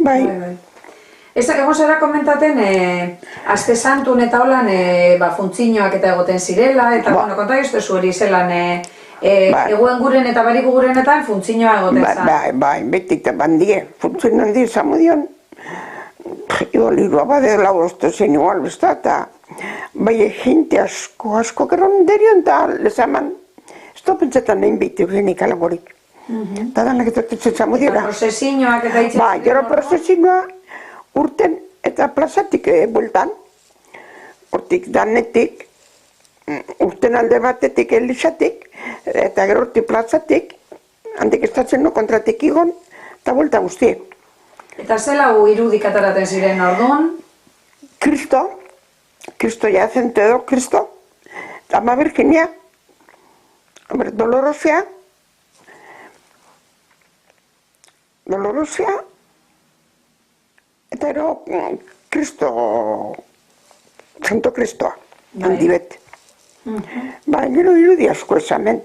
Bai. Ez da, egon zara komentaten, Aste Santun eta holan funtzioak eta egoten zirela, eta, bueno, konta jozte zuheri zelan, eguen guren eta bariku gurenetan funtzioa egoten zan. Bai, betik da bandie, funtzioan handi izan dion, igual irua bade lau osto zen igual, besta, eta bai gente asko geron derion eta lezaman, ez da pentsetan nahin behitu genik alagorik. Eta danak etortzen zamu dira. Eta prozesioak eta itxen. Ba, gero prozesioa urten eta plazatik bueltan. Hortik danetik, urten alde batetik elisatik, eta gero hortik plazatik, handik estatzen no kontratik igon, eta buelta guztiek. Eta zelau irudik ataraten ziren orduan? Cristo yacente do Cristo, Ama Virginia, Dolorosia, eta ero Cristo, Santo Cristo, handi bet. Ba, gero irudi asko esamen.